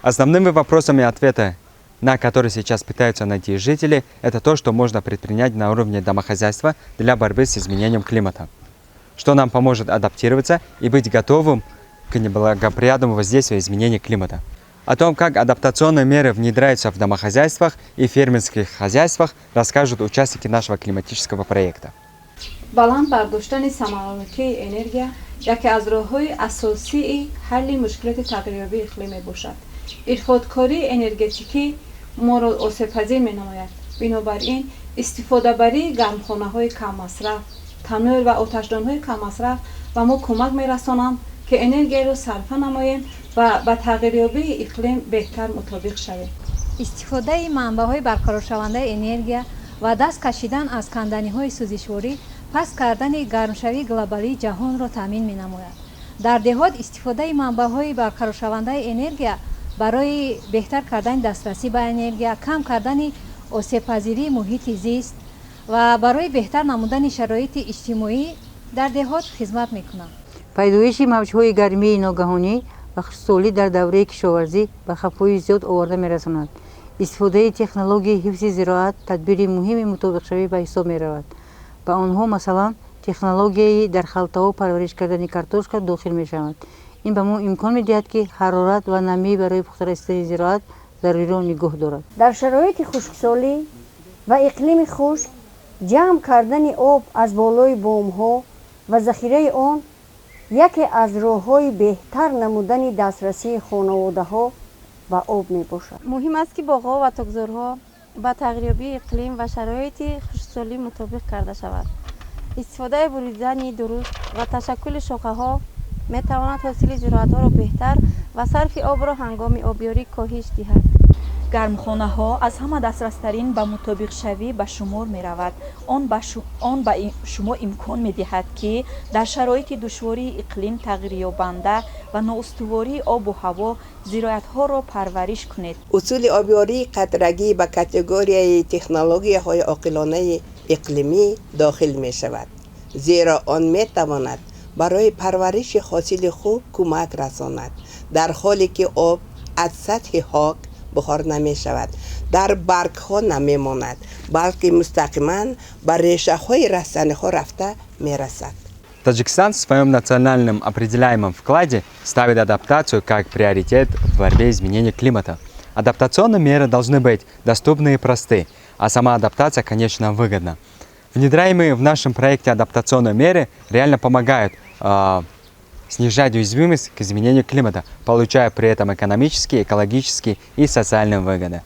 Основными вопросами ответа, на которые сейчас пытаются найти жители, это то, что можно предпринять на уровне домохозяйства для борьбы с изменением климата, что нам поможет адаптироваться и быть готовым к неблагоприятному воздействию изменения климата. О том, как адаптационные меры внедряются в домохозяйствах и фермерских хозяйствах, расскажут участники нашего климатического проекта. баланд бардоштани самаранокии энергия яке аз роҳҳои асосии ҳалли мушкилоти тағйирёбии иқлим мебошад. Ирходкории энергетикӣ моро осебпазир менамояд. Бинобар ин истифодабарии гармхонаҳои каммасраф, танӯр ва оташдонҳои каммасраф ба мо кӯмак мерасонанд ки энергияро сарфа намоем ва ба тағйирёбии иқлим беҳтар мутобиқ шавем. истифодаи манбаъҳои барқароршавандаи энергия ва даст кашидан аз канданиҳои сӯзишворӣ паст кардани гармшавии глобалии ҷаҳонро таъмин менамояд. дар деҳот истифодаи манбаъҳои барқароршавандаи энергия барои беҳтар кардани дастрасӣ ба энергия, кам кардани осебпазирии муҳити зист ва барои беҳтар намудани шароити иҷтимоӣ дар деҳот хизмат мекунад. пайдоиши мавҷҳои гармии ногаҳонӣ ва хушсолӣ дар давраи кишоварзӣ ба хавфҳои зиёд оварда мерасонад. истифодаи технологияи ҳифзи зироат тадбири муҳими мутобиқшавӣ ба ҳисоб меравад. ба онҳо масалан технологияи дар халтаҳо парвариш кардани картошка дохил мешавад. ин ба мо имкон медиҳад ки ҳарорат ва намӣ барои пухтарасидани зироат заруриро нигоҳ дорад. дар шароити хушксолӣ ва иқлими хушк ҷамъ кардани об аз болои бомҳо ва захираи он яке аз роҳҳои беҳтар намудани дастрасии хонаводаҳо ба об мебошад. муҳим аст ки боғҳо ва тогзорҳо ба тағйирёбии иқлим ва шароити хушксолӣ мутобиқ карда шавад. истифодаи буридани дуруст ва ташаккули шохаҳо метавонад ҳосили зироатҳоро беҳтар ва сарфи обро ҳангоми обёрӣ коҳиш диҳад. гармхонаҳо аз ҳама дастрастарин ба мутобиқшавӣ ба шумор меравад. Он ба шумо имкон медиҳад ки дар шароити душвории иқлим тағйирёбанда ва ноустувории обу ҳаво зироатҳоро парвариш кунед. усули обёрии қатрагӣ ба категорияи технологияҳои оқилонаи иқлимӣ дохил мешавад, зеро он метавонад барои парвариши ҳосили хуб кӯмак расонад, дар ҳоле ки об аз сатҳи хок бухор намешавад, дар баргҳо намемонад, балки мустақиман ба решаҳои растаниҳо рафта мерасад. Таджикистан в своем национальном определяемом вкладе ставит адаптацию как приоритет в борьбе с изменением климата. Адаптационные меры должны быть доступны и просты, а сама адаптация, конечно, выгодна. Внедряемые в нашем проекте адаптационные меры реально помогают снижать уязвимость к изменению климата, получая при этом экономические, экологические и социальные выгоды.